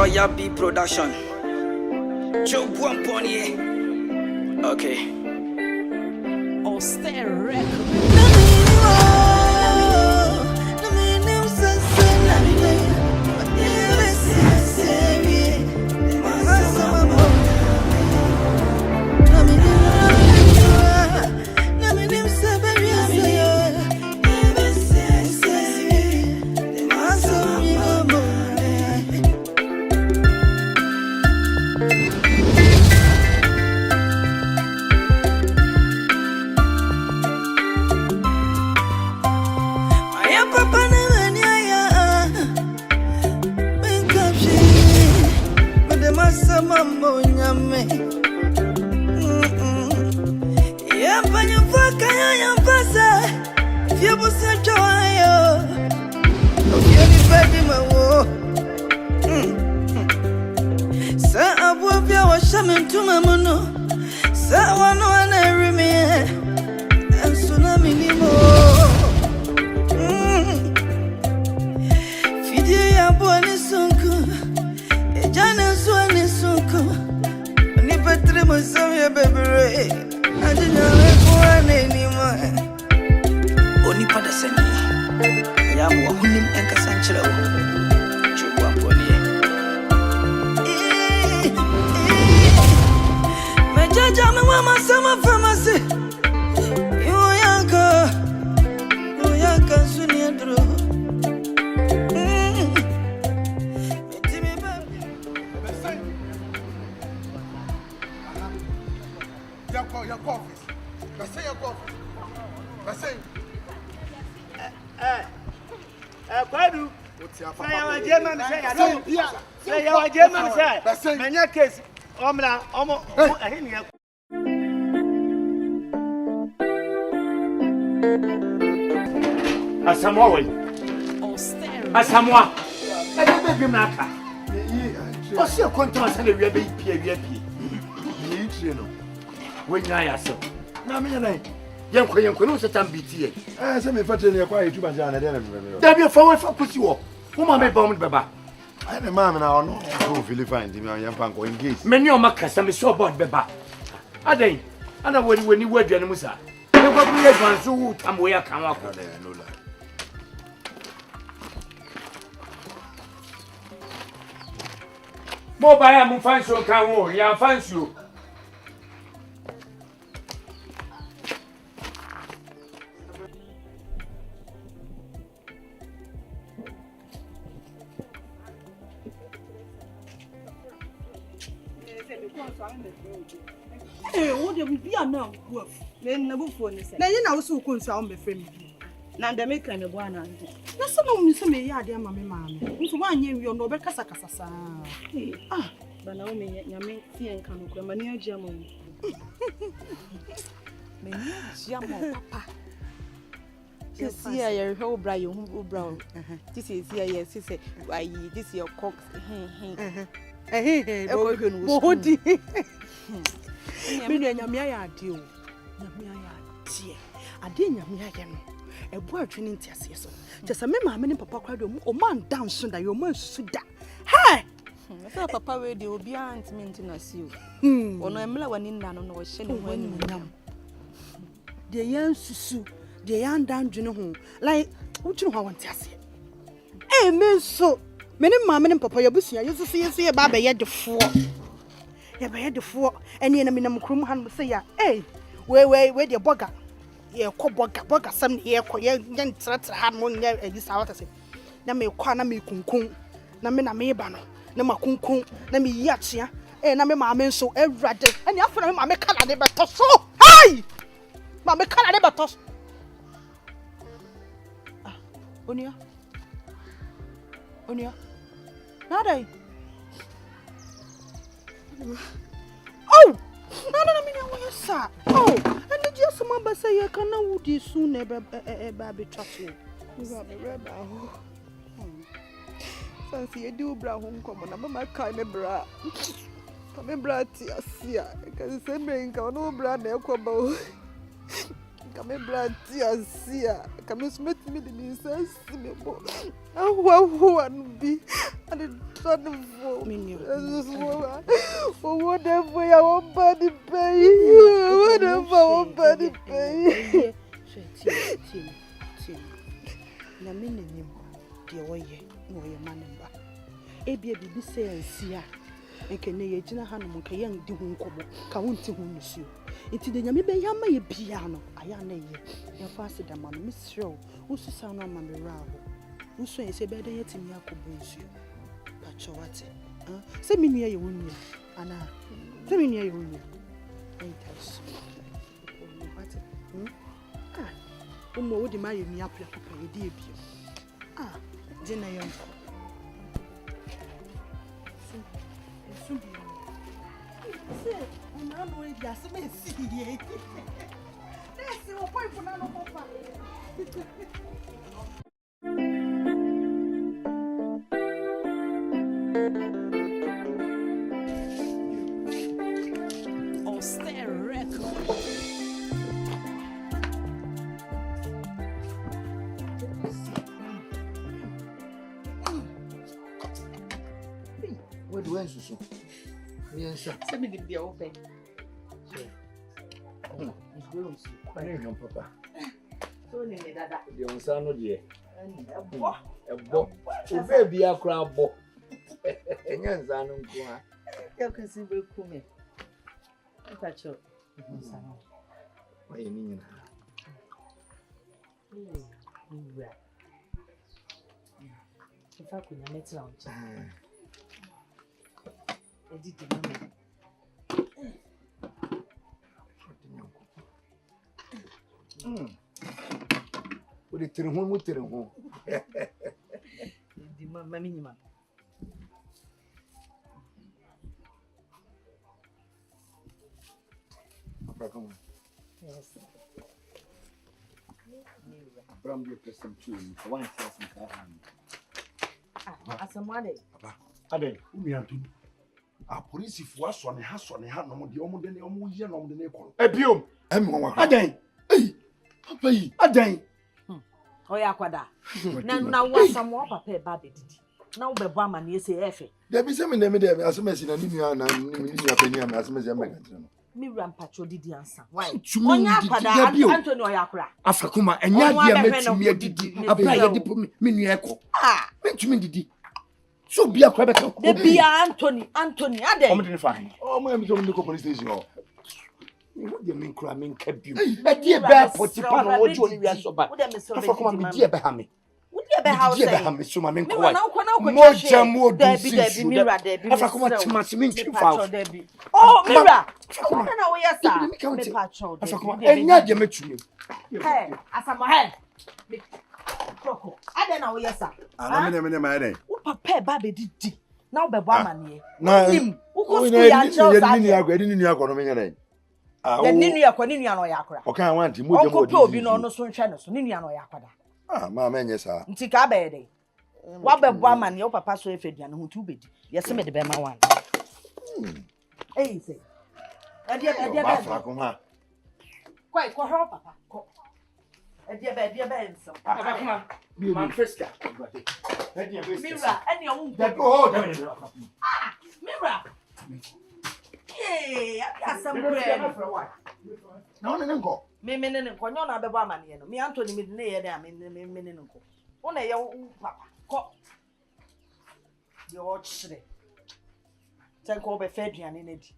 Royal B Production. Joe Buamponi. Okay. Austere record. Asamoah. I don't be Maka. What's your contrast and we are being PAVP? You know, when I ask. Now, me and I, young Koyan, set and BT. I said, me fatally acquired 2 Bajana. There be a forward for Kusiwo. Whom I may bomb Baba. I am a man now, no, so really fine. The young Panko engaged. Many of my customers so bought Baba. I think, and I would when you were Janamusa. You will be advanced to come where I come up there, no lie. Mobile, I'm fancy you can hold. Yeah, fancy you. Hey, what do you be now? Then never phone is. Now you know so concerned my friend. Now they make kind of one. That's some me ya dear mammy mammy. It's 1 year you know Becassa. Ah, but now me yammy see and come to Mania German. Mania German, papa. This year your whole Brian brown. This is here, yes, he said, why this is your cock. Hey, Body. Yamia deal. Yamia dear. I didn't yamia. A boy training test. Just a member, papa cried, oh man, down soon that your man should die. Hi! I thought papa will be aunt maintenance you. Or no, I'm one in none or sending when you know. The young Susu, the young down, you know, like, what you want to say? Eh, man, so many mamma and papa, your business, I used to see a baby yet the 4. Yeah, by the 4, and the enemy Crum hand will say, eh, where your bugger. Yeah, boga some here, young threats have more this hour. Na me kwana me kunkun, na me na me bano, na ma kunkun, na me yachia, na me ma men so everyday. And after him, I make color de batos. So, hi! Mamma color de batos. Ah, Onia. Nada. Oh! No, me know where sir. Oh, and just remember say you can now would soon a baby trust you. You have a red now. Since you do brown come on, I'm my kind of bra. Come bra tia, because the same can no bra never come. Come bra tia, come smith me the incense. Oh, who and be and body done for me. Whatever I want body pay. Whatever I want body pay. Tim. Nnim. Dear way, no your man. Ebi bibi say and see ya. Ekene ye gina hanom ka yan di ho nkomo ka wonti ho nusu enti de nyame be yama ye bia no aya na ye ya fa se da ma no misrew ususa no ma me ra ho usu ye se be de yetimi akobo nsu pa chowate se mi nua ye wonua ana se mi nua ye wonua entas umo wodi ma ye nua papa ye di ebio gina ye nko Say, I'm not going to ask me see. Let's see what point for now. What do I say? Yes, sir. Send me the open. It's going to quite no papa. So, Dada. The son of the a book. Baby, a crowd book. And yes, I don't go. You can see very cool. Catch up. What do you mean? If I could have met around. I did What it home with it home? The minimum. Yes. From your person too. One thousand kahn. As a money. Ade, umi antu. A police fo so ne ha no de omo de ne omo ye no de ne ko. Ebiom, Em won wa. adan. Ei, papa yi, adan. Oya kwada. Na wasam wo papa e ba bedidi. Na wo bebo amane ese efe. There be some name there asomesi na ninu na ninu apani am asomesi am ka tire no. Mi rampacho didi ansa. Why? Onya kwada Anthony Oyakura. Afrakoma enya dia metumi adidi. Abra ye dipo me nu ekọ. Metumi didi. So bia kwa be ka. The bia Anthony ade. Omo de ne fa hin. Oh my am so me ko police station oh. You dey mean kra me nka biu. E die be potipa no wo jo ni wi so ba. Afrakoma me die be ha me. Be house die be ha me so ma me nko wa. Mo jamu odu si. Mira Debbie. Afrakoma timasi me ntwi fa. Oh Mira. Na we yesa. Me patrol. Afrakoma enya dia metumi. Hey, asamo hey. Koko. Ade na we yesa. Ana me ma ade. Wo papa ba be didi. Na wo bebo amane. Nnim. Wo ko school ya chels. Ninu akọ no me nyane. The ninu ya no yakora. O kan want mo jamu odu. Obi no so nhwe no so ninu ya no yakwada. Ma menye sa. Nti ka be de. Wa bebo amane wo papa so efeduane ho tu bedi. Yese me de be ma wan. Say. Ade Afrakoma. Kwai ko ho papa. Ko. Ade be nso. Afrakoma. Man freska. Mira, any own. Mira. Hey, asam bread. Na one nko. Me nko nyo na bebo amane no. Me Anthony me ne ye dem me nko. Wo na ye papa. Ko. Yo chire. Tanko be feduane na di.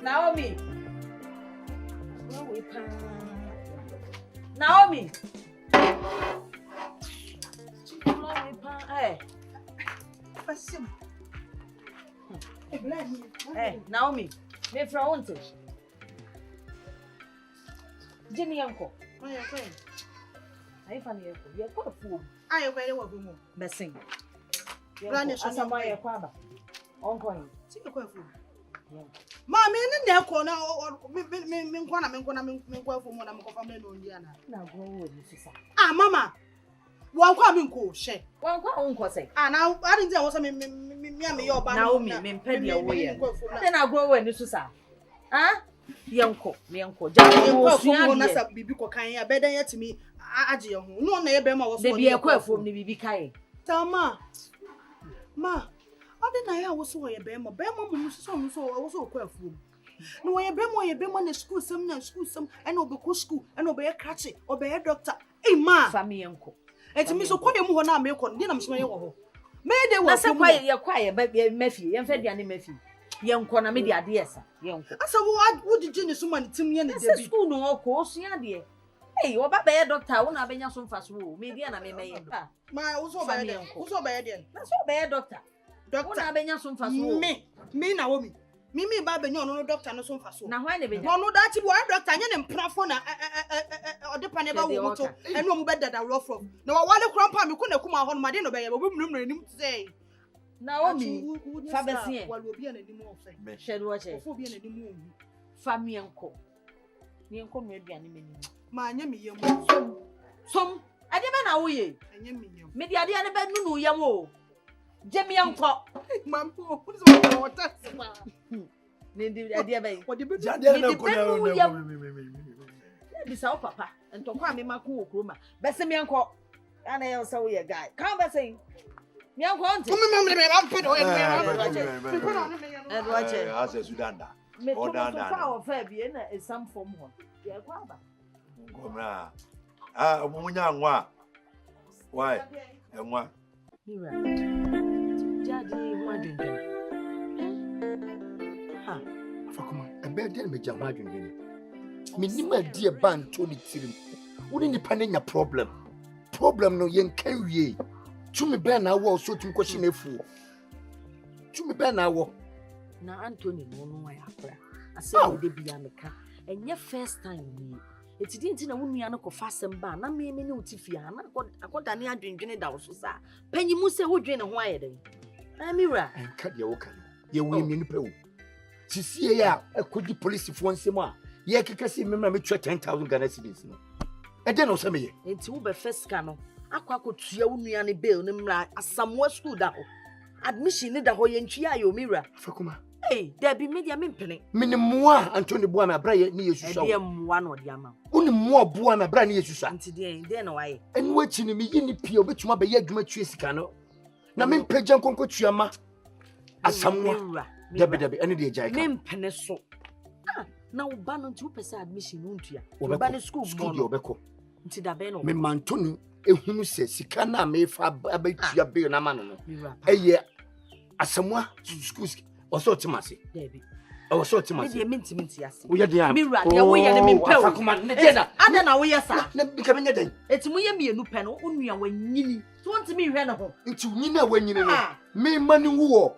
Naomi. Naomi. Hey. Hey, Naomi. Me from Wonte. Jenny uncle. I find you. You're quite a fool. I am very well. Messing. Run it as a my quaba. Uncle. See you quite fool. Mammy, in there corner or me for more than family on Diana. Now go with Mrs. Ah, Mamma. One coming cool, shake. One uncle say. Ah, now I didn't tell us me your Naomi, me penny away. Then I'll go when this is ah. Ah, Yanko, me uncle. Just Bibi Cocaine, better yet to me. Agya, no neighbor was maybe a quail from the Bibi Kai. Tell ma. I didn't know I was so a bema. Bema so I was so careful. No, I bema in school, some and obey school, and obey a catchy, obey a doctor. Eh, ma, family uncle. And to me, so quite a more now, make on dinner, smile. May they was so quiet, but Mephi, and fed Yanni Mephi. Young corner media, ideas, young. I said, what would the genius woman to me in the school? No, of course, yeah, dear. Hey, what about a doctor? I won't have been some fast rule. Maybe I may. My also bad, who's so bad. That's what bad doctor. Doctor, I been some fast rule. Me, Naomi. Me, Babby, no doctor, no some fast rule. Now, why never know that you are doctor and plafon or the panel and no better than rough from. No, I want to crump you couldn't come out on my dinner by a woman say. Naomi, Fabian, what will be an animal of shed watcher for being an animal. Family uncle. The uncle may be an enemy. My name is some. I didn't know ye. Maybe I didn't know you. Jimmy uncle. Mamma, what is that? What did you say, Papa? And to cry me, my cool cruma. Best me uncle. And I also a guy. Come and say, young one. And watch it. As a Sudan. Or down Fabian is some form one. Ah, Munyangwa. Why? And what? Daddy, what do you Afakuma, a bed then make your margin. Minima dear band Tony Tirim. Wouldn't depend on your problem. Problem no yen carry. To me, Ben, I was so to question a fool. To me, Ben, I walk. Now, Anthony, no, I have. I said, they be on the car. And your first time, me. It's didn't know when we are not fast and ban. I mean, no Tifia. I got an air drinking it out. So, sir, Penny Musa would drink a while day. I'm Mira. And cut your can. You will mean Peru. To see ya, I could the police if once more. Ye can see me, 10,000 Ghana cedis. And then also me. It's Uber first canoe. I could see only any bill, Nimra, as some more school down. Admission in the Hoyenchia, your mirror. Fakuma. Hey, there be media penny. Minimum Anthony Buana Bray near you. One or the amount. Only more Buana Bray near you, son. Today, then why? And watching me in the pio, which might be yet much cano. Now, me Pejan Conco Chiama. As someone, Debbie, any day, Jack. Name Peneso. Now, ban 2% admission, won't you? Or ban school, your beco. Until the beno. Me Mantonu, who says, Sikana may fab a bit your beer, Namano. A year. As someone, schools. Or so to Massy, Debbie. Oh, so to Massy, yes. We are the mirror, we are the Mimpel. I don't know where you are becoming a day. It's me a new panel, only when you want to me run home. It's Nina when you know me money war.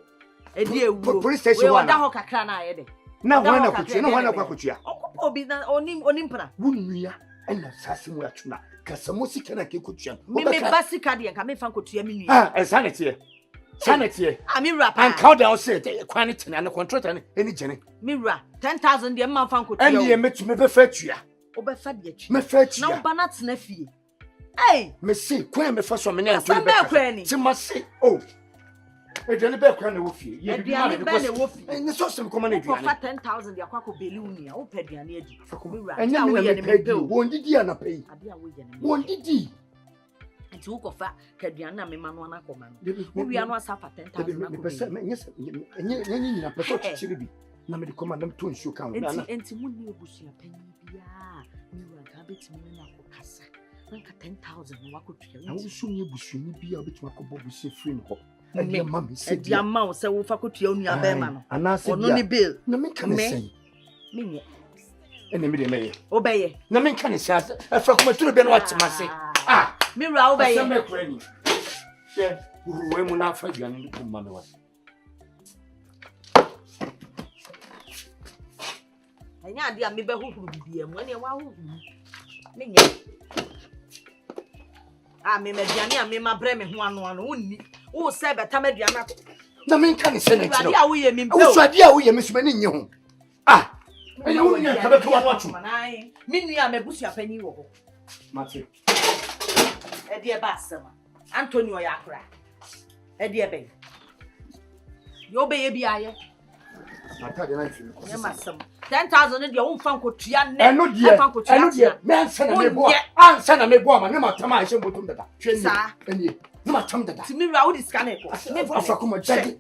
A dear police station, one hour can I edit. Now, one of you know, one of you. Oh, be that on him on Impera. Wouldn't we? And assassin were to now. Casamosi can I keep you? Maybe Bassicadi and come from Cotia. Ah, and sanity. Sanity. I mean, rap and cow down said, quantity and a contract and any jenny. Mirror, 10,000 dear man found. And you met me befetch you. Over Fabiet, me fetch no banats nephew. Hey, Missy, quain me for some minutes. I'm not cranny. She must say, oh, a jelly bear cranny wolf. You are wolf. And the social command for 10,000 your quack balloon, oh, Peddy and Edgy. And now we are won't did you not pay? Won't did ye? And to go fat, Cadiana, me manwana command. We are not suffer 10,000. Yes, and you are perfect. Namely, command them to ensure count. And to Munia Bushia penny. You are habit me in a cassa. Nanka 10,000 no wakotua. Na wo so nye busuni bia obetuma akobɔ busi free no ho. Ade ma me se. Ade ama wo se wo fa kotua onua ba ma no. Anase Ono ni bill. Na me ka ne sen. Menye. Ene me de meye. Obeye. Na me ka ne sen. Afrakoma turo be no atemase. Ah, me wura obeye. Asa me kura ni. She, we mu na afa aduane ni ko ma me wa. Anya ade a me be huhuru bibia mu ene wa huhuru. Menye. Ah, me mediane a me ma bre me ho ano ano wonni. Wo se beta mediane akọ. Na me ka ne sen enti no. Ade a wo ye me mpe. Wo so ade a wo ye me so me nye ho. Ah, ene wo nya ka be to wa no achu. Me nua me busu apanyi wo ho. Mate. E de ba asema. Antonio ya akra. E de be. Yo be ye bi aye. Mata de na fi ko. Ye masem. 10,000 de wo mfa nkotua ne. Eno de. Me ansa na me bo. Ansa na me bo ma ne matama a hye mbotum dada. Hwe ni. Eni. Ne matam dada. Ti mi ra wo diska na ko. Me fo Afrakoma jadi.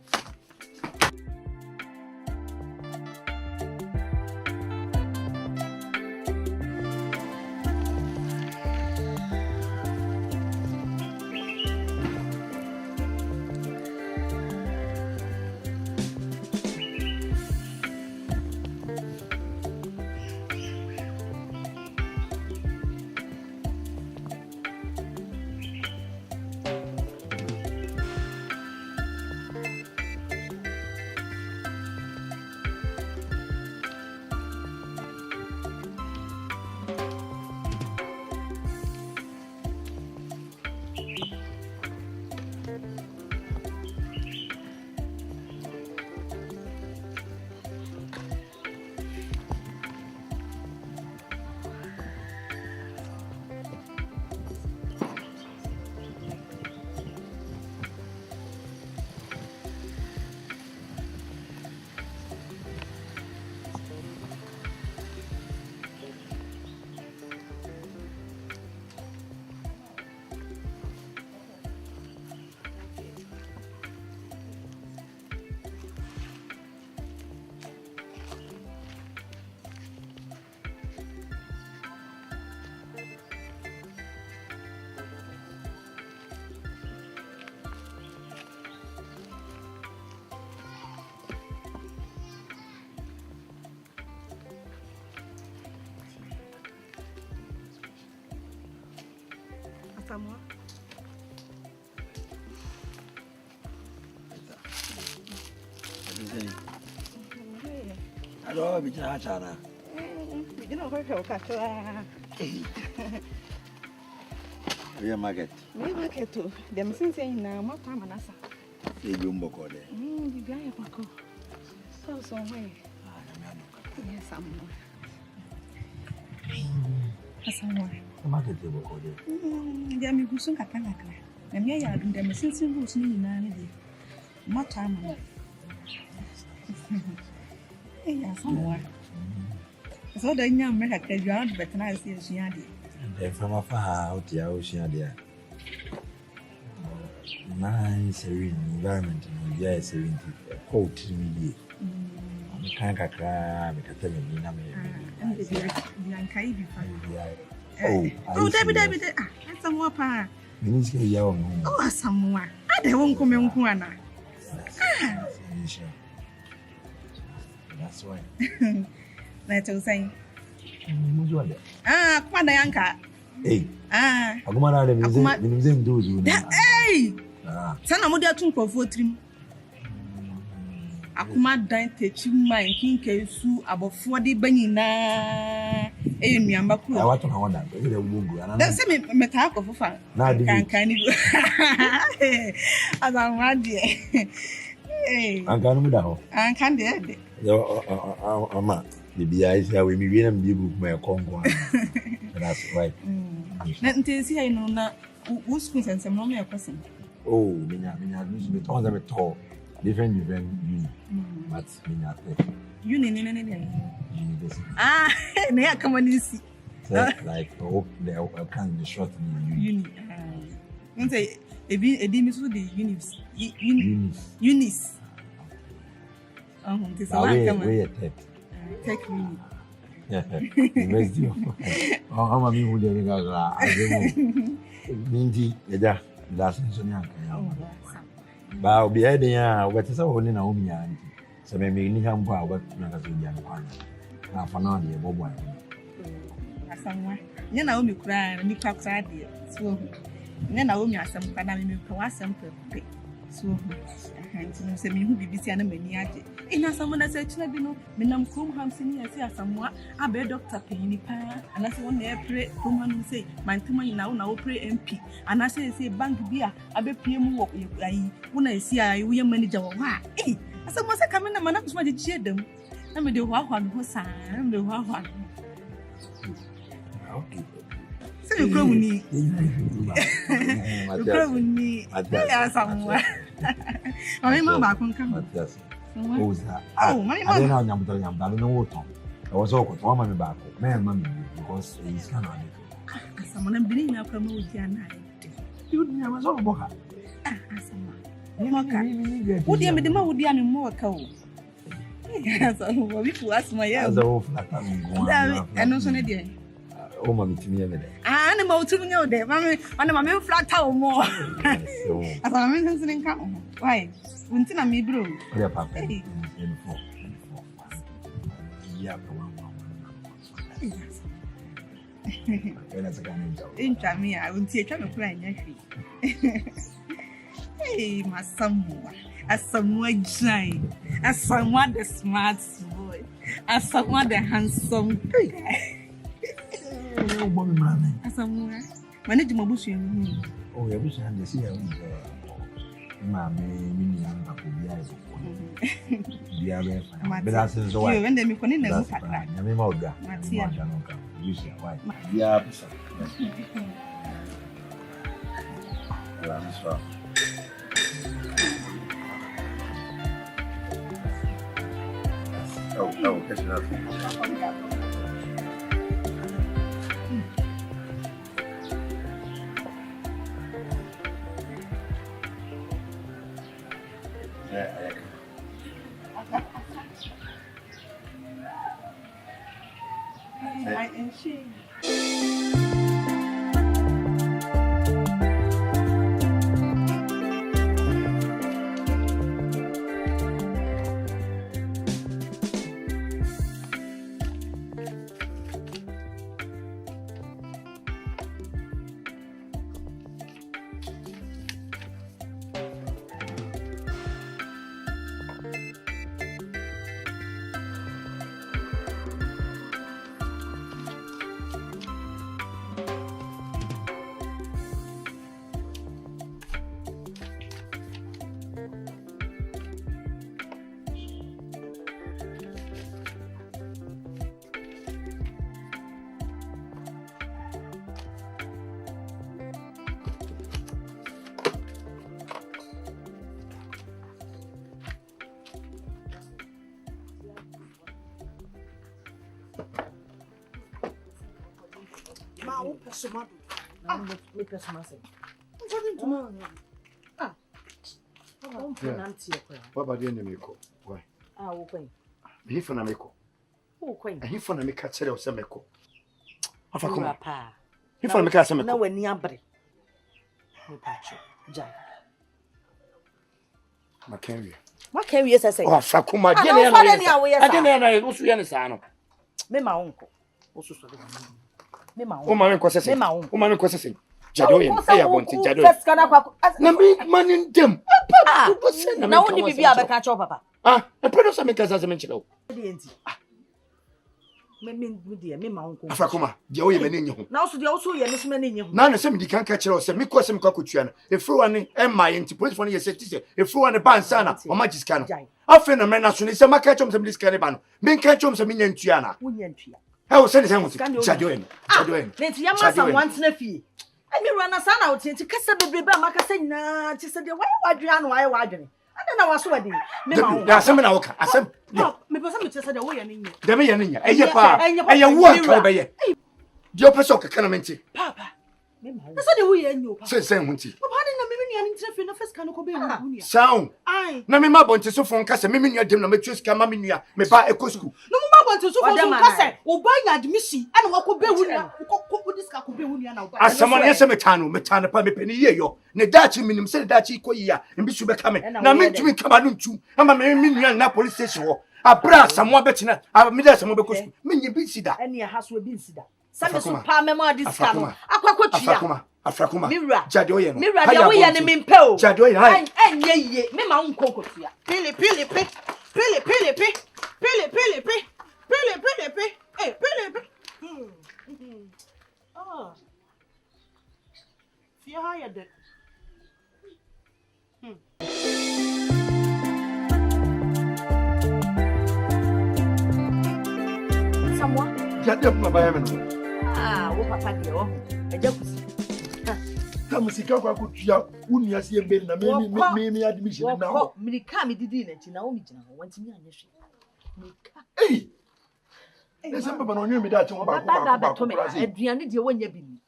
Moi. Alors, bien, Chana. You know, where you got to. We market. We market too. Them since saying now, what time and asa. They do more there. You guy Opoku. So way. Yes, I'm more. Market they will call it. They are me gusun kakana. And me ya do them since you was ni na ni. What time? Yes, I'm more. So the young man had you out, but now I see she had it. From afar out here, ocean there. Nice, serene environment, and yes, serene. Cold to me. Can't cry because oh, David, that's a more pa. Oh, someone. I don't come in Kuana. That's why. That's all saying. Ah, come on, Yanka. Hey, I'm going to do you. Hey, son, I'm there to for trim. Akuma dan techi man kinke su abofo de banina enuamba ku I want to know that the wungu that say me ta akofo fa kankan ni azan wade eh ankan mu da ho ankan de ama bibia is ya we mi wi na mi bu ma kongo that's right na ntesi ai no na wo school sensem no me yakosen oh minya me to on me to different uni but minya te uni ne na ya kama ni si like the can the short uni say ebi mi so the unis this one kama we tech uni University of how many would you guys are? Mindy, the last one. But be idea what is only Naomi and so maybe you can go out magazine young one. Half an hour, Bobo. Someone, you know me cry and you talk idea. So then I owe me some kind of some pay. So I say me who be busy and many added. In someone that said, you know, Minam Kum Hamsin, I say somewhat, I bear Doctor Penny Pan, and I say one day pray, woman say, my 2 money now pray MP, and I say, bank beer, I be PM walk when I see I will manager. Why? Eh, I said, must I come in a man up to cheer them? I'm the one who sang the one. Okay. So you grow me. You grow me. I somewhere. I remember come. Who's that? Oh, my mother. I don't know what I was all to woman back. Man, because he's not on it. Someone bringing up a mood. You never saw Boha. Would you be the more would you more cold? Yes, I will ask my elbow. And also, oh, mammy, to me, animal to know that, mammy, on my flat tower more. As I'm in come. Why? Until I may brew. Yeah, Papa. Yeah, in me, I will see a kind of plan. Hey, my someone, as someone giant, as someone the smart boy, as someone the handsome. As someone, manage my bush. Oh, I wish I had the sea. Mammy, Mini, and Papa, but that's the way when they make one in the book. I mean, Olga, yeah, oh, catch it up. And she. What about the enemy? Why? Oh, queen. He for Namiko. Oh, queen. He for Namika said of Semeko. Afakuma. He for Namika Semeko. No, when Yabri. No patch. Jack. Macavia. What can you say? Oh, Afakuma. I didn't know it was Yanisano. Me, my uncle. Also, oh, my uncle, oh, my uncle, Jadoin, I want to Jado. Nambi man in them. Now, only be able to catch up, Papa. Ah, the producer makes as I mentioned. Me, my uncle. Afakuma, Joey Menin. Now, so they also hear Miss Menin. None of them can catch us, and because some cocuchian, if through an my into police for your safety, if through an bansana or magic can. Often a man nationally, some catch on some discaniban, men catch on some minion Tiana. I will send him to Jadoin. Let's Yamasa once nephew. I mean, run a son out to Cassa Baby Macasina, just said, why Adrian, why Adrian? I don't know what's wedding. There are some in our car. I said, maybe some said away and in the million, and your pa, and your work over here. Your Pasoka Canamenti. Papa, that's what we and you say, same with you. But how did the first can sound. I, Namima Bonte so from Casa, Mimia, Dimna, Matrus, Camaminia, me buy a cosco. No, want to so for some kase oba nya admission ana wako be wunia ko diska ko be wunia na oba asamane yese metano pa mepeni yeyo ne dachi minim se dachi koyi a mbisu be kame na mentumi kama no ntu ama me nua na police station ho abra asamwa betina me da asamwa be kosu menye bi sida ene ya haso bi sida sabe so pa me ma diska no akwakwa tua afrakoma jade oye no mira de wo ye ne mempe o jade oye hai enye ye me ma nkonko tua pili eh pili ah fia haya de samwa jade ma ba ya me no wo papa de o eja kusi kamusika kwa kutua unia sie mbere na me admission na ho mirika me didi na ntina wo mi gina ho wanti mi anye hwe mirika ese baba no nyu mi da che wo ba ko aduane de wonya bi ni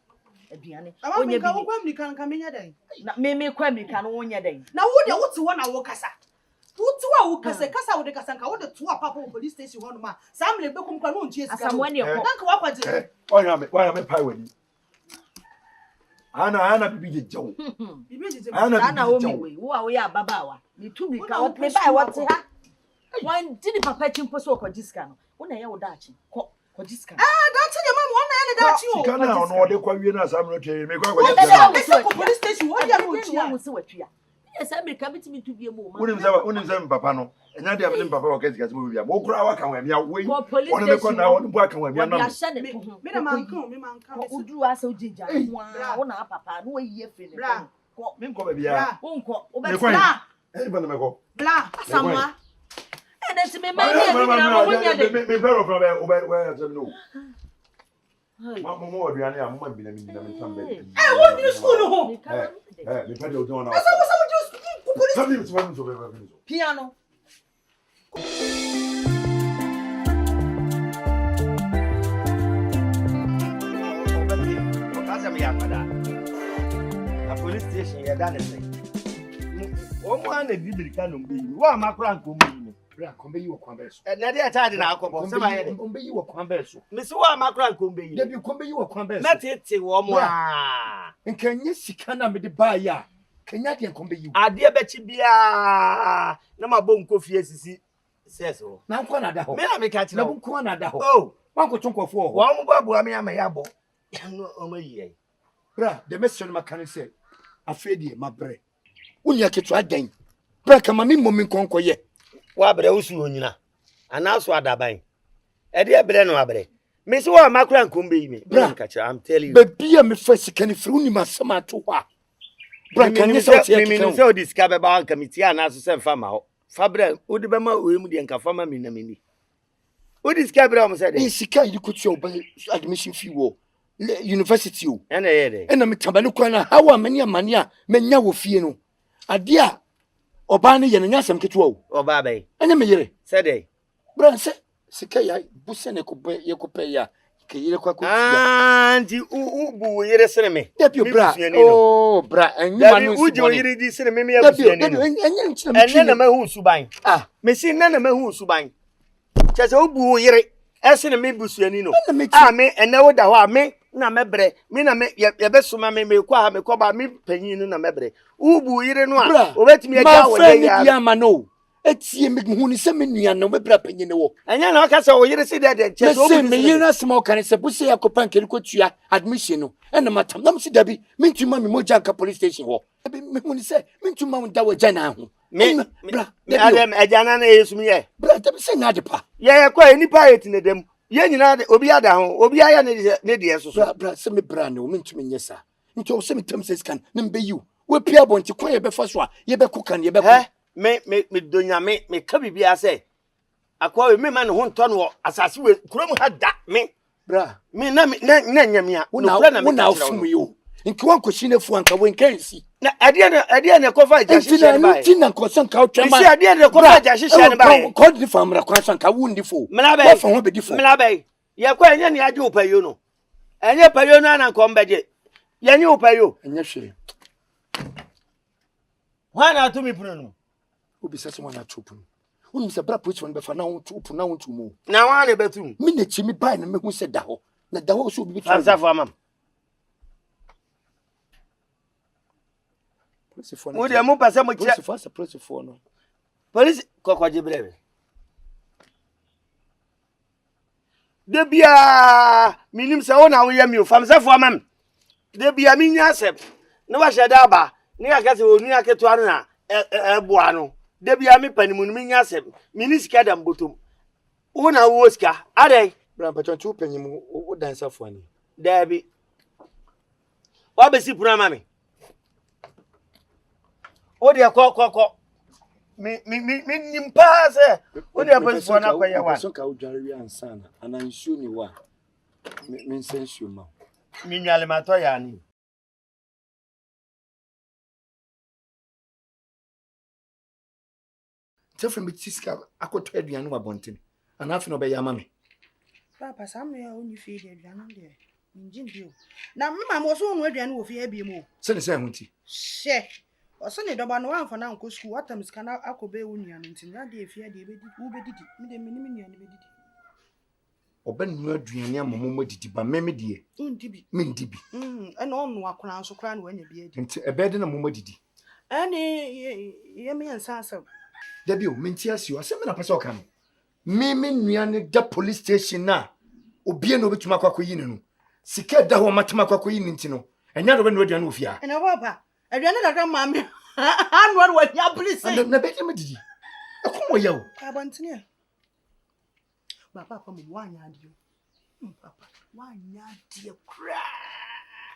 aduane wonya bi wo kwa mirika nka menya dan na me kwa mirika no wonya dan na wo de wo ti wo na wo kasa tutu wa wo kasa wo de kasa nka wo de to papa police station ho no ma samle be kum kwa no ntie sika asamwani ko nka wa kwaje oya me pai wani ana bibi jejo ana wo mi we wo a wo ya babawa ni tumi ka wo me bai wo te ha wan dini papa chimpo so ko jiska no wo na ye wo dachi ko jiska dachi ye mama wo na ye dachi o sika na ono de kwa wie na samro te me kwa jiska ko police station wo ya no tia wo se watwa yes america bitimi tu bie mu unim za papa no enya de amene papa wo ka sika mo bia mo kura wa kan wa mia we ono me ko na ono bo aka wa mia na me na mankan me uduru asa ojija wo na papa no yiye fele ko me ko ba bia wo nko wo be bla bana me ko bla samwa ede me ma ni na wo nya de me pero from we no mo aduane a mo bi na me tambe wo ni school no ho me pade o don na asa wo police sabi mi so be piano police station ya dane say o mo ana bibiri kanu mbe yi wa makura nko mbe yi bra kombe yi wo kwamba so na de atade na akobo se ba ye de kombe yi wo kwamba so me se wa makura nko mbe yi de bi kombe yi wo kwamba so na tete wo mo a nkanye sika na me de ba ya kanya de kombe yi ade be chi bia na mabo nko fie sisi seso na nko na da ho me na me ka chi na nko na da ho oh wa nko tonkofo ho wa mo babu am ya me yabo no o ma yi bra de message ma kan say afedie mabre unya ketu adan bra kama mi momi konko ye wa bre usu onyina anaso adaban e de bre no abre me se wa makura nkombe yi me bra ka chi I'm telling you be bia me fa sika ni fru ni masama to ha bra kan ni so tie me se o discover ba an committee anaso se mfa ma ho fa bre o de be ma o emu de nka fa ma me na me ni o discover am se de ni sika yi ko tio ba admission fee wo university o ena ye de ena me tabane kwa na hawa mani amani a menya wo fie no ade a oba ne ye nya asem ketewa o oba bai enya me yere se de bra se sika ya buse ne ko be ye ko pe ya ke yere kwa ko anti u bu yere sene me debi bra oh bra enya ma no uji o yere di sene me me ya busu ni enya nchina me enne na mahu suban me si nna na mahu suban chese u bu yere esene me busu ni no me enne wo da ho a me na mebre me na me ye be suma me kwa ha me kwa ba me panyin na mebre ubu yire no a obetimi aga wo ye ya ya ma no etie me hu ni se me nua no mebra panyin wo anya na aka se wo yire se de che so me yire asmo kan se bu se yakopan kele ko tua admission no ena matam nam se dabi me ntuma me moja nka police station wo me hu ni se me ntuma mo da wo jana ho me bra adam ajana na yesu me ye bra dabi se nya de pa ye kwa enipa yetine dem ye nyina de obi ada ho obi aya ne de so bra se me bra ne o me ntumi nyesa nti o se me tam se scan ne mbe yu we pia bonti kwa ye be fa so a ye be kukan ye be ku me donya me ka bibia se akwa we me ma ne ho nto no asase we kurom ha da me bra me na nyamia no kura na me na ofum yo nki wan ko shine fu anka we nkan si na ade ne ko fa jashi shane bai nti na ko san ka o twema si ade ne ko fa jashi shane bai ko di famra kwa san ka wundi fo wa fa ho be di fo mla bai ye kwa enya ne ade opayo no enye payo no na nko mbeje ye nye opayo enye hwe wana to mi punu no obi sase wana chopu Who is a bra police one before now to move. Now I never to Me na chimi buy na me who said that. Na da ho so be answer for mam. Police for Wo de mo pese mo che. Police for no. Police kokwaje brebe. De bia minim se wona wo ye mi o fam se for mam. De bia mi nya asem. Ne wa sheda ba. Ni aka se onu aketo anu na eboa no. De bia mi panimu mi nya asem. Mini sika da mbotom. Wona wo sika. Adai. Bra patron tu panimu wo dancer for ni. Debi. Wa be si pura mami. O de ko. Me nimpa se. O de police for na kwaya wa. So ka wo dware wi ansa na. Ana nsuo ni wa. Me nsensuo ma. Mi nyale ma to ya ni. Tefrem bitiska akoto aduane wa bonten. Ana afi no be ya mame. Papa Samuel ya only feed the aduane de. Njin bio. Na mama mo so onu aduane wo fi abie mo. Se ne se hunti. She. Oso ne doba no wan fa na nko school watam sika na akobe wo nua no ntin na de afia de ebedi wo bedidi. Me de minim nua ne bedidi. Oba nu aduane amamo didi ba meme de. Ndibi. Me ndibi. Ena onu akona nso kra na wanya bi edi. Nti ebede na mamo didi. Ye me yansa asem. Debi o menti asio asem na pese oka no. Me nua ne da police station na obie no betuma kwakoyi ne no. Sika da ho matuma kwakoyi ne nti no. Enya do be no aduane ofia. Ena baba. Aduane da mama. Anu wa nya police. Na be me didi. Akomo yawo. Abantene. Papa mo wanya adi. Papa wanya adi kra.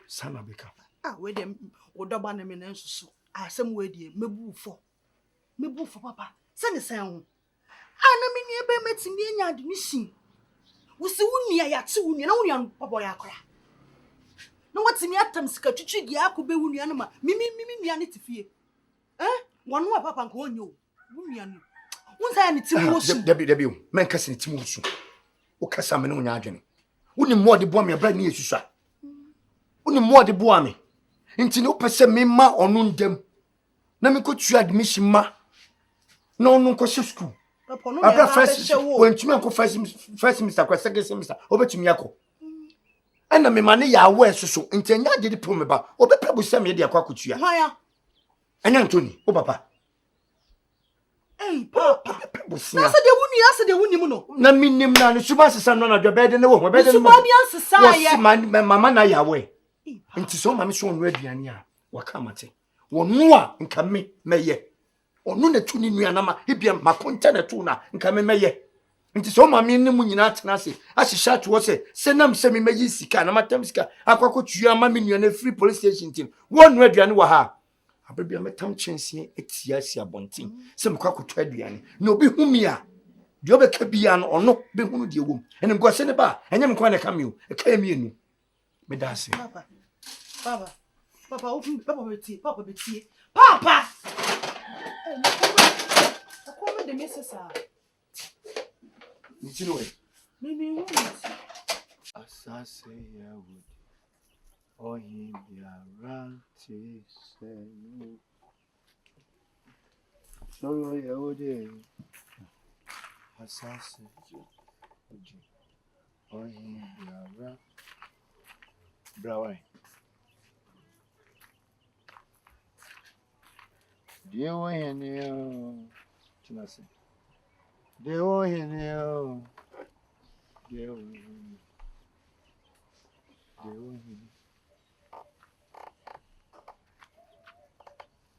Sana beka. We dem odoba na me na nsusu. Asem we die mebu fo papa. Se ne san ho. Ana me ni ebe metimi anya adi ni sin. Wo se wunia ya te wunia na wunia papa ya kra. Na watimi atam sika twitwi dia akobe wunia na ma. Mimi nua ne tifie. Wonu wa papa nko onyo. Wunia no. Wonsa ya ne timu wo su. Debi o. Men kase ne timu wo su. O kasa me no nya adwene. Woni mo de bo me bra ne yesusua. Woni mo de bo ame. Nti ne opese me ma onu ndam. Na me ko tu admission ma. Na onu ko school. Papa no Abra first when tumi anko first semester kwa second semester obetumi yakọ. Ana me mane ya awe soso nti anya de pro me ba obepre bu se me de akwa kotua. Haya. Anya Anthony o papa. Papa. Busia. Asa de wuni mu no. Na minim na ne suba sesa no na do bede ne wo bede ne. Suba ni ansesa ya. Mama na ya awe. Nti so mama so onu aduane a waka mate. Wonu a nka me meye. Onu na tu ni nua na ma ebia makonta na tu na nka me meye. Nti so mama ni mu nyina tena se ahihya to wo se nam se me meyi sika na matam sika akwakotua ma me nua na free police station tin. Wonu aduane wa ha. Ababia metam chensie etia sia bontin. Se mkwakotua aduane. Na obi humi a de obeka bia no ono be hunu de wom. Ene mkwase ne ba enye mkwa na kameo e ka emienu. Me dase. Papa, open Papa beti. Papa. Akoma de mesesa. Nti no we. Mimi hu. Asase ya wood. Ohi biara ti se no. Solo ya ode. Asase oji. Ohi biara. Brawai. Dear Ohenewaa. Chinase. Dear Ohenewaa. Dear Ohenewaa.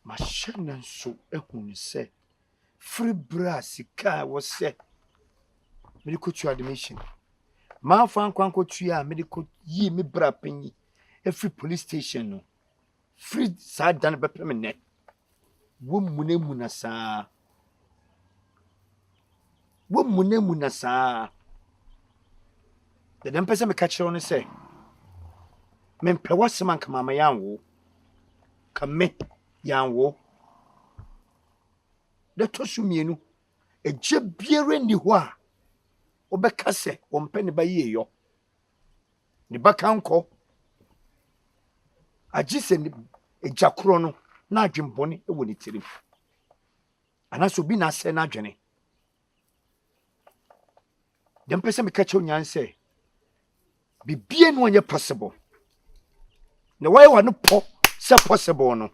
Mashana so ehun se free bra sika wo se medical to admission ma fa kwanko tua medical yi me bra panyi free police station no free sa dan be permanent wo munemu na saa the dem pese me catch on say me pɛ wasɛm anka mama yanwo ka me yanwo de tosu mienu eje biere ni ho a obɛka sɛ wɔmpɛ ne ba yeyo ne ba kanko agye sɛ ne ejakoro no na adwembɔne ɛwɔ ne tirim anaso bi na asɛ na adwene dem pese me catch onyan say bibie no onye possible na why wa no po say possible no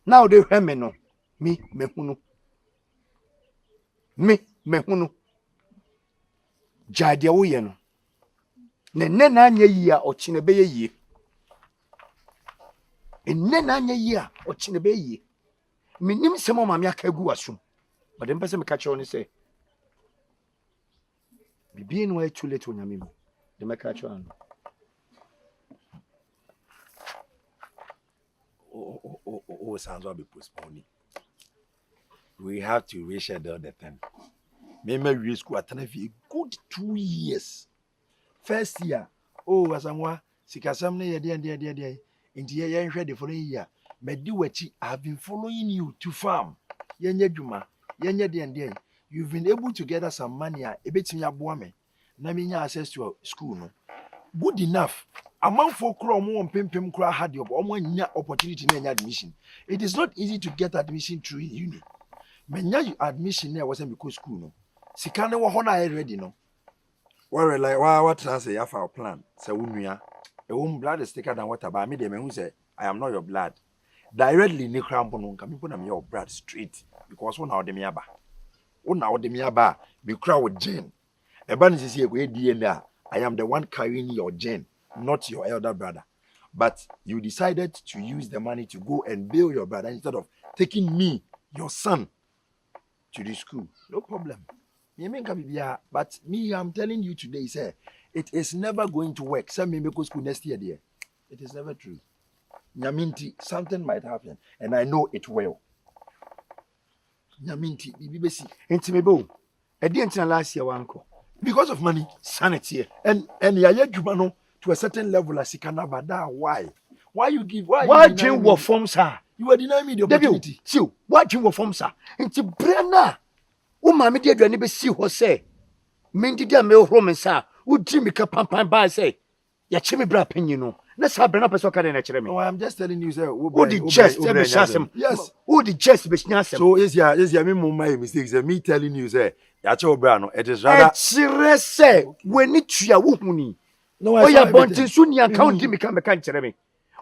now they hear me no me hunu jade wo ye no ne na anya yi a ochi na be ye enne na anya yi a ochi na be ye menim se mo mama aka gu wasum but dem pese me catch on say bibie no too late onyame mu dem me catch on sounds like be postponing. We have to reschedule the thing. Maybe we school at a good 2 years. First year, asamwa sikasam na yede inti ye ready for a year. Mediwechi, I have been following you to farm. Yenye juma, yenye de. You've been able to gather some money a bit in your boame. Na minya access to school no. Good enough. Among folk more pim cry had your opportunity to admission. It is not easy to get admission through uni. Menya admission there wasn't because school no. Sikane wa hona ready no. Well, like what I say our plan. Say unuya. A woman blood is thicker than water. But me dem who say I am not your blood. Directly ni cramp no come put am your blood straight because one now dem yaba. One now dem yaba be cry with gene. E ban is here we DNA. I am the one carrying your gene, not your elder brother. But you decided to use the money to go and build your brother instead of taking me, your son, to the school. No problem. But me, I'm telling you today, sir, it is never going to work. Some may go school next year, dear. It is never true. Nyaminti, something might happen, and I know it will. Nyaminti, BBC, intimebo. I didn't last year, uncle. Because of money, sanity, and yaya to a certain level as Sikanabada. Why? Why you give? Why Jim were forms her? You are denying me the opportunity. See, why Jim were forms her? Into Brenna. Oh, mammy, dear, you never see what say. Mindy, dear, male Roman, sir. Would Jimmy Capampan by say? Ya chimmy brapping, you know. Let's have Brenna Pesoka in a No, I'm just telling you, sir. Who did just yes. Who did just be snasm? So, yes, me my mistakes. Me telling you, sir. Yacho Brano, it is rather. Say, when it's your woman. No, I am born to soon and county become a country.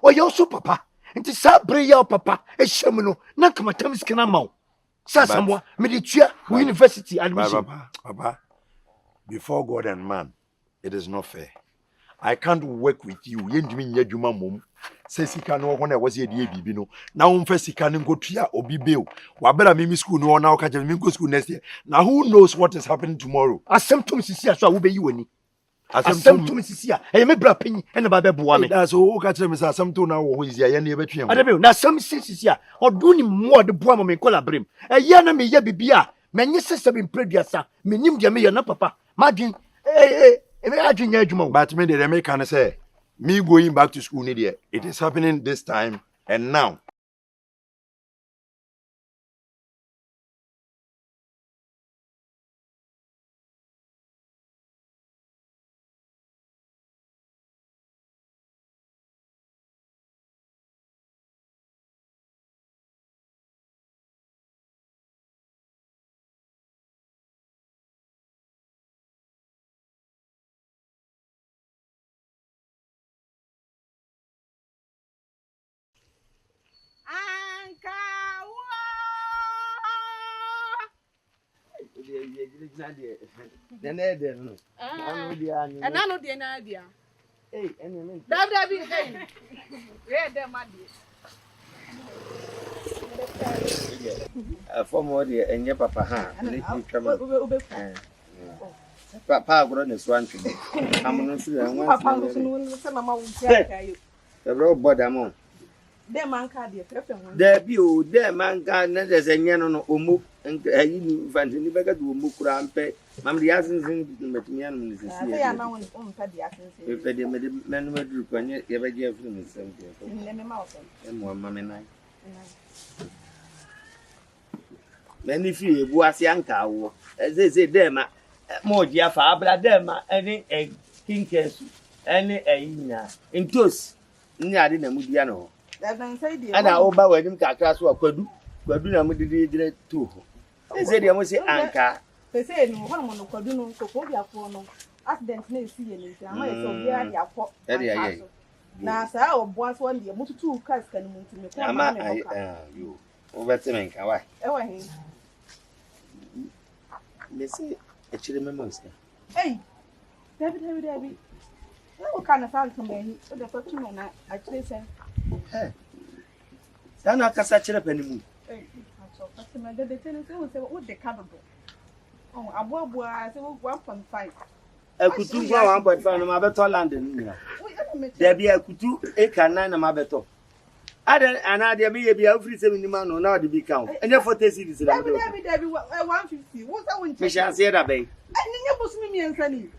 Oh, you also, papa. And to sabre your papa, a shamano, not come at times can amount. Sasamwa, Medicia, University admission. Papa, before God and man, it is not fair. I can't work with you. Yendmin Yajuma mum. Says he can know when I was a DBino. Now, first he can go to ya or be bill. Wabella Mimi school no now catch a school next year. Now, who knows what is happening tomorrow? As symptoms is here, so I will be you any. As symptoms is here. I may brapping and about Buame. That's all catch him as some two now who is here. Any between. I don't know. Now, some sense is here. Or doing more the Buama may call a brim. A yana may ye be beer. Many sisters in previous, Minim Jamia, no papa. Margin, but me, the American say. Me going back to school, Nidia. It is happening this time and now. And I know the idea. Hey, and that be hey. Where them For more dear, and your papa, Papa, grown is one to me. I'm not sure. The road bottom. There man card your preference. There be there man can there's a yan on Omu and you find any beggar to Mukura and pay. Mammy hasn't seen Matian. They are now on Padiac. If they made a man with you, when you ever gave him something. And one mammy night. Many few was young cow, as they say, them more dear father, them any egg, king case, any a in toast. Near the Mudiano. And I over when him cacas or Quadu, Quaduna Mudi too. They said, I must say, Anka, They say no one no kwadu no kokobia fo no accident na esi ye ni ama ye so bia dia fo na sa obo so ndi mututu cars kan mu ntimi ko ma me hoka you over men kan why wa hin me say e chire me monster hey David o kana fa kan me hi o de fa tuma na a chire se sana kasa chire panimu so customer de tell say what the capable oh abo I say 1.5 akutu gwa 1.5 no ma beto land ni there be akutu acre 9 na ma beto ada ana there be bia free 7 ma no na the big count any 40 cities la David 150 what's that one me sha say da bay anya bosu mi ensa ni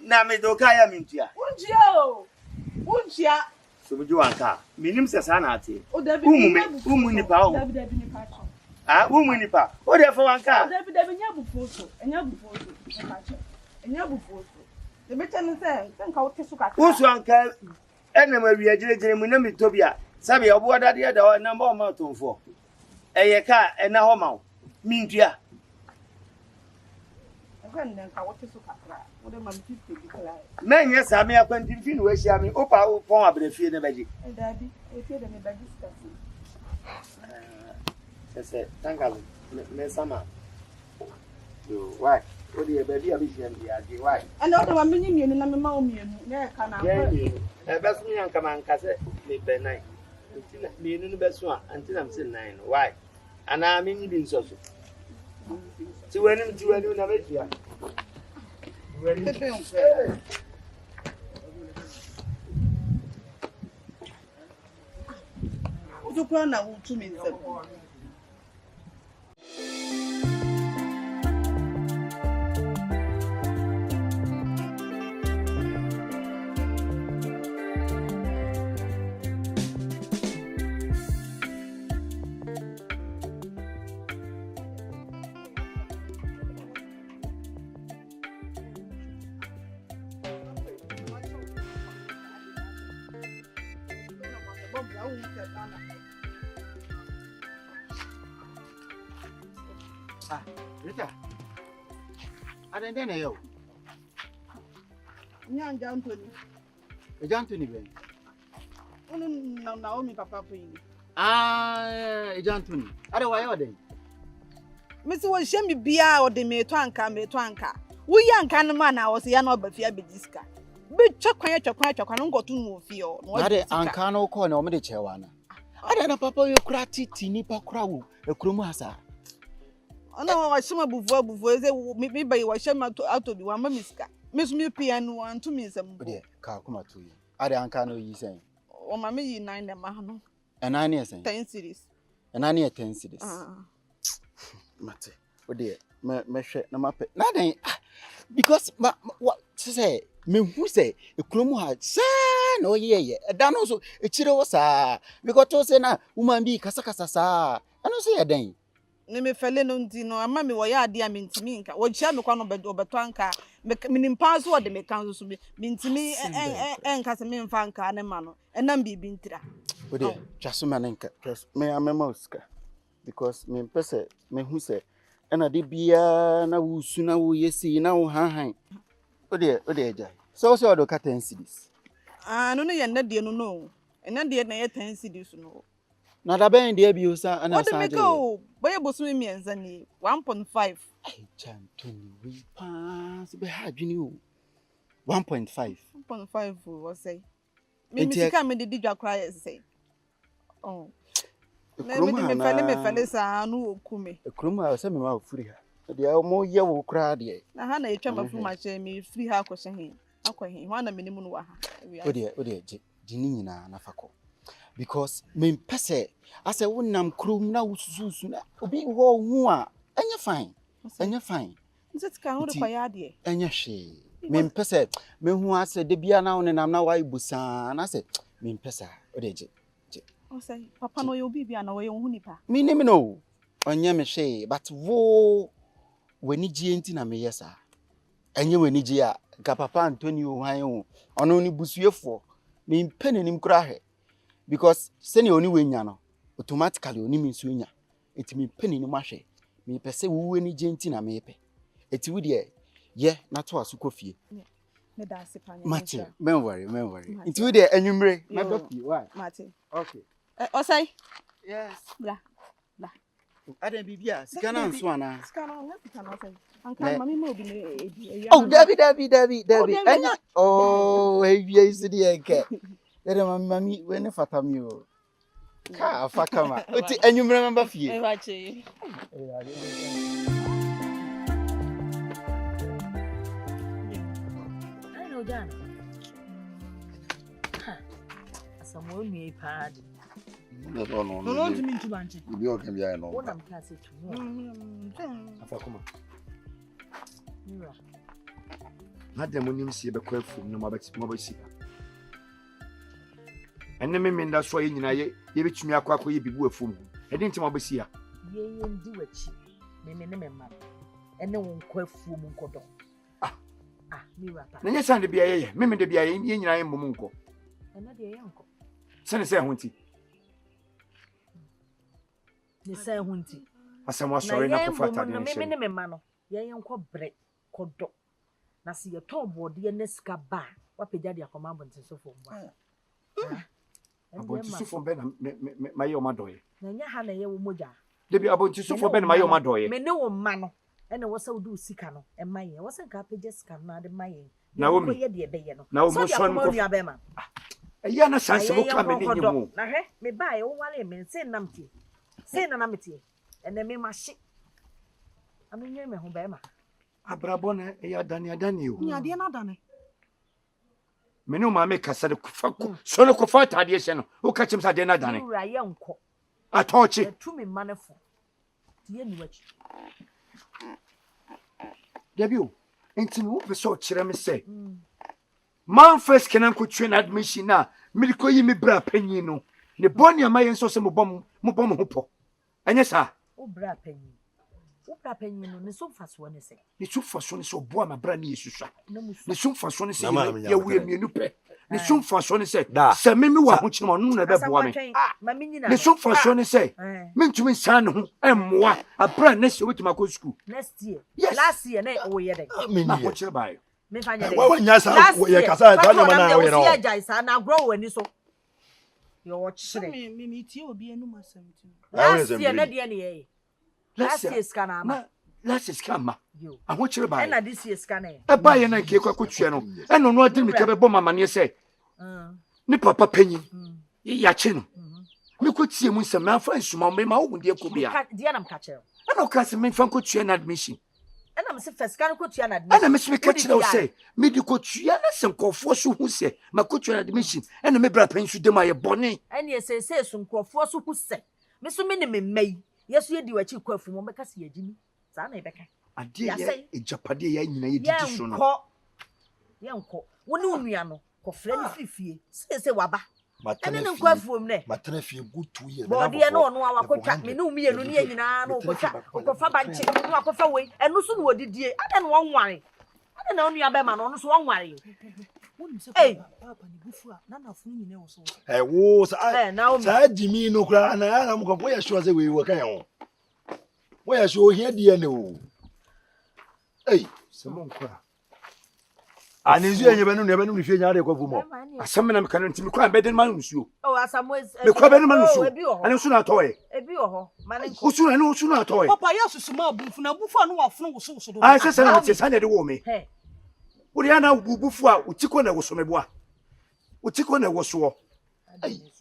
na me do kaya mintua unjia so buju anka minim se sana ate o David umu nipa o David nipa umu nipa o de fo anka David nya bufoso enya bufoso de betane se nka wo tesu ka usu anka ena ma wi agirejire mu na mitobia sabe obo adade da na mba o ma tonfo eye ka ena ho ma mintua nka wo tesu ka kra wo de ma 50 bi kra menye same akwanti fi no ahia me opa pon abrefie ne baji Daddy e fie de me baji stasi se tanga me sama yo why o de baby abi hia ndi age why ana o de ma menyi mienu na me ma o mienu na e ka na besu nyan kama nka se me be 9 ntina mienu no besu a ntina me se 9 why ana menyi bi nso so ti wani na metia Ujo kwa na utu mi nse Rita. Adende na yo. Nyanja Anthony. Eja Anthony ben. Unu na Naomi papa po yi. Eja Anthony. Ade wa yo den. Mesi wo hye mi bia o de meto anka. Wo yi anka no ma na wo se ya na obafia bejiska. Be twakwan no ngoto no ofie o. Ade anka no ko na o me de chewa na. Ade na papa yo kura titi ni pa kura wo ekromu asa. Ona wa shema buvu eze mi bayi wa shema atobi wa ma miska. Mesu mi piano antu mi nsem. Ode ka kuma to yi. Ade anka no yi sen. O ma me yi 9 na ma no. Ena ne sen. 10 series. Ena ne 10 series. Mate. Ode me hwe na mape. Na den because what say me hu say ekromu ha sa na oyeye. Da no so echire wo sa. Because to say na woman bi kasa sa. Ano so ye den. Ne me fele no ndi no ama me wo ya ade a mentimi nka wo chia me kwa no obeto anka minimpa so wo de me kan so me mentimi enka se me mfa nka ne ma no enam bibi ntira ode twaso ma nka twaso me amema uska because me pese me hu se ena de bia na wusu na wo yesi na wo han ode eja so so do ka 10 cedis no ne ye na de no ena de na ye 10 cedis no na da ben de bi usa ana sa de o boye bosu mi enza ni 1.5 ai chantoni we pass be ha dwini o 1.5 wo say me sika me de didwa kra ye say me fele sa no okume ekrom ha se me ma ofuri ha de mo ye wo kra de na ha na etwa mafu ma che me free ha akọ he akọ ho na menimu no wa ha ode jini nyina na fako because me pese ase wonam krom na wususu na obi ho hu a enya fine nzetika ho de kwa ya de enya hwe me pese me hu ase de bia na wonam na wai busa na ase me pese ode je o say papa no yo bibia na we hu nipa me nim no onya me hwe but wo wani gie nti na me yesa enye wani gie a ga papa Antonio han ho ono ni busuefo me mpene nim kura he because seni oni wenya no automatically oni mi nso nya etimi mpene nim ahwe Me pese wo ani genti na me pe. Eti wo de ye na to aso kofie. Me da se panya. Martin, men worry. Eti wo de anwumre, na dopi. Why? Martin. Okay. Osai. Yes. Bla. Ada bibia, sika na nso ana. Sika na let it na say. Anka mami mo bi Oh, Debbie. Enya. Oh, hey, is the enke. Dere mami, we ne fata mi o. Ka afaka ma. Oti anwumre member fie. E wache. I know Jan. Asamu ni padi. No. No to me to banche. You okay be I know. Wona mkase tu. Afakoma. Mira. Na dem onim sie be kwa fum no mabasi. Enne me nda so ye nyina ye betumi akwa ye bibu afum. E di nti mabasi ya. Ye ndi wachi. Me ne me ma. Ene won kwa afum nkodo. Mira pa. Na nyesa de bia ye. Me de bia ye nyina ye mbom nko. Ene de ye nko. Se ho nti. Ni se ho nti. Asamo asori na kofa tade no me ne me ma no. Ye nko bre kodo. Na se ye ton bode ye neska ba. Wa pegya de akoma bonte so fo mwa. Abonti sufo be na maye o madoye. Na nya ha na ye wo moja. Debi abonti sufo be na maye o madoye. Me ne wo ma no. Ene wo sa wo du sika no. E maye. Wo se ka pegya sika na de maye. Na wo ye de be ye no. Na wo mo so no ko be ma. Ya na sanse wo ka me ni nyimu. Na he me ba ye wo wale me se namtie. Se na namtie. Ene me ma hye. Amenye me ho be ma. Abrabo na ya dani o. Nya de na dane. Me no ma me kasa de kufa so no kufa tade hye no. Wo ka chim sa de na dane. Ura ye nko. Atochi. Tu me manefo. Tie ni wachi. Debi o. Enti wo pe so kire me se. Man first kenan ko train admission na me ko yi me bra panyin no. Ne boni amaye nso se mo bom ho po. Anya sa. O bra panyin. O bra panyin no ne so faso ne se. Ne so faso ne so bo ama bra ne yesusa. Ne so faso ne se ya ye we mienu pe. Ne so faso ne se se me wa ho chimo no na be bo ame. Ne so faso ne se me ntumi san ne ho emmoa abra ne se wetima ko school. Next year. Yes. Last year na o ye den. Na ko chire bai. Me fanya den. Wa nya sa ye kasa ta nyama na we no. Ya jai sa na grow ani so. Yo chire. Me tie obi enu masem tu. Last year na de ne ye. Last year scan ma. Last year scan ma. I want chire bai. Na this year scan e. E ba ye na nke kwa kotue no. E no no adi mi ka be bo mama ne se. Ni papa panyin. Ya che no. Me ko tie mu nsem na fa nsuma me ma wo de ko bia. Dia na mka chere. E no ka se me fa ko tue na admission. Ana me se first kan ko tua na admission. Ana me se me ka chere o se me di ko tue na se nkofo so hu se ma ko tue na admission. E no me bra panyin su de ma ye bone. Ene se so nkofo so hu se. Me so me ne me mai. Yesu ye di wachi kwafu mo beka se yagimi. Za na ebeka. Ade ye ejapade ya nyina ye didi so no. Ye nko. Wo ne onua no ko frɛ ne fifie. Se waba. Ene ne kwafu mo ne. Matana fie good 2 years. Bo de no no awakotwa me ne umienu ne nyina no ko fa banche no akofa we. Enu so no odidie. Ade no wonware. Ade na onua be ma no no so wonware. Papa ni bufu a na nafu nyine wo so. Wo sa jimi no kra na mo ko ya sure say we kan ho. Wo ya sure here die ne o. Se mo nkora. Ani nsu enye benu ne benu ni fie nya de kwafu mo. Asem na me kan ntimi kwa be den ma nsuo. Asamo me kwa be den ma nsuo. Ani so na atoye. Ebi ho. Mane nko. Usu na no usu na atoye. Papa ya susuma bufu na bufu anu wafunu wo do. Ah, se na se de wo me. Uri ana bubufu a utiko na woso meboa. Utiko na woso. Ani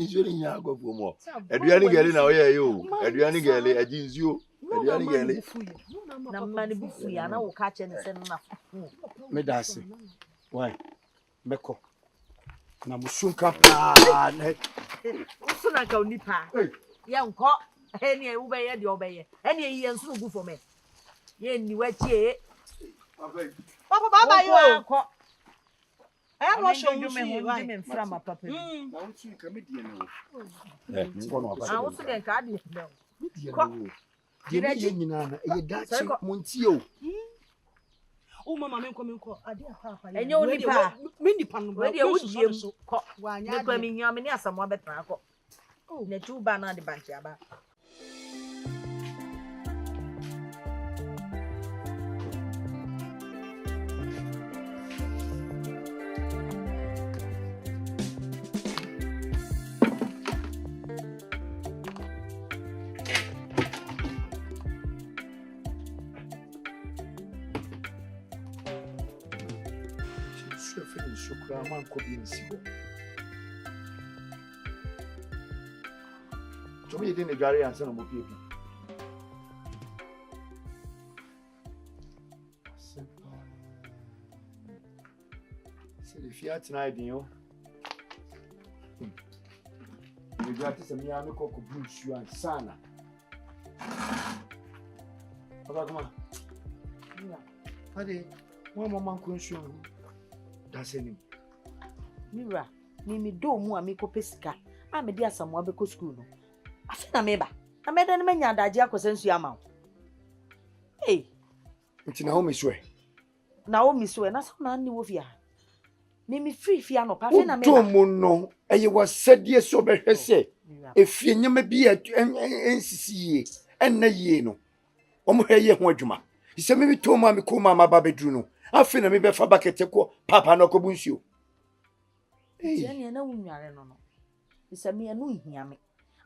nsu ni nya kwafu mo. Eduani gele na oye yo. Eduani gele ajinzuo. Eduani gele. Na mani bufu ya na wo ka che ne se na. Me da se. Why? Meko. Na musunka pa na. Usu na ka onipa. Ya nko. Eni e wo be ye de obeye. Eni e ye nsu gu for me. Ye ni wachi Papa baba yo. I am not sure you me ho me mfra ma papa. Na untu ka me die na wo. Ngo no Ah, wo so den ka de me. Me die na wo. Die na ye nyina na e dachi montie o. O mama me nko ade papa. Enye onipa. Me nipa no. We de wo die mu ko. Me kwa mi nyame ni asamo abetran ko. Na tu ba na de banki aba. nshukura man ko bi nsi ho to me din edware ansa na mo pie bi se le fiat na idin yo edware se mi ame ko bu nsu ansa na Papa kuma ade mo mama ko nsu no that's Nnim Mira me do mu a me ko pesika a me di asamoa be ko school no afi na me ba na me dan me nya adaje akosansu ama wo nti na ho mesue na wo miswe na so na ni wo fia me free fia no pa afi na me ba to mo no eye wasadie so behwe se efie nyama bi ensisiye enna yie no omo heye ho adwuma ise me to ma me ko ma ba bedru no afi na me be fa bucket ko papa no ko bunsuo ne na wunware no ise me anu hia me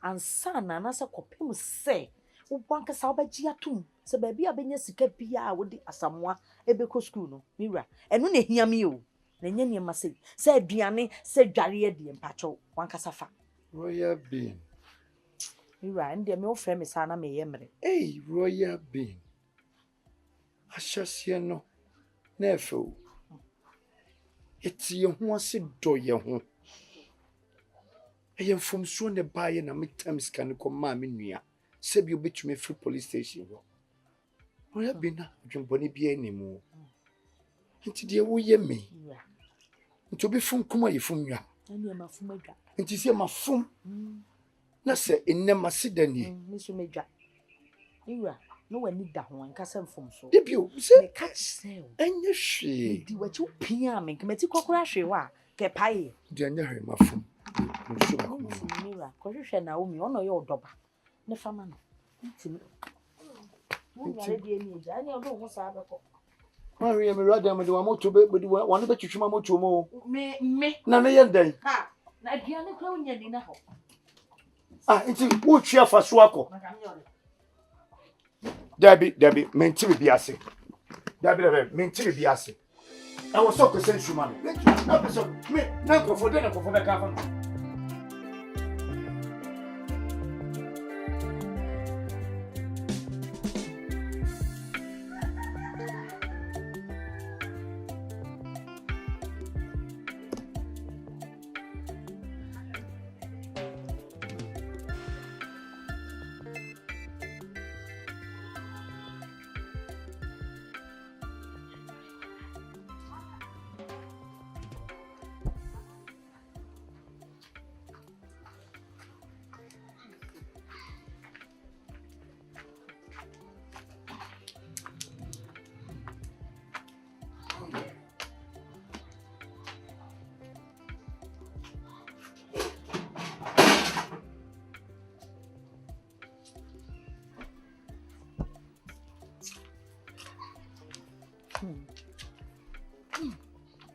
ansa na se kopem se wo banka sa obaji atum se ba bia benya sika bia wo di asamoa ebeko school no Mira enu na hia me o na nya ne ma se aduane se dware adie mpacho wanka safa Royal Bean Mira ndie me ofre me sa na me yemre Royal Bean Ashasie no na efo eti ho ase do ye ho eye mfomso ne baaye na metams kan ko ma me nua se bi obetumi free police station ho Royal Bean na dwembone bi animu nti de wo ye me nti obi fun kuma ye fun nua ani ma fun adwa nti se ma fun na se Nnim asidani me so medwa Mira no wani da ho nka se mfomso debio se me catch sell enye hwe di wachi pia me kemeti kokora hwe wa ke pae di enye hwe ma fun nso ba ko Mira ko hwe na omi ono ye odoba ne fama no ntimi mo yare di eni eja ani odo ho sa abeko Mari ya mi rada me de wa moto be wanu be twitwuma moto mo me na ne ye ndan ha na aduane kura wonya ni na ho nti wo twi afaso akọ Debbie, menti bi ase. Debbie, menti bi ase. I was so concerned, man. Na person, me, na ko for be ka fa.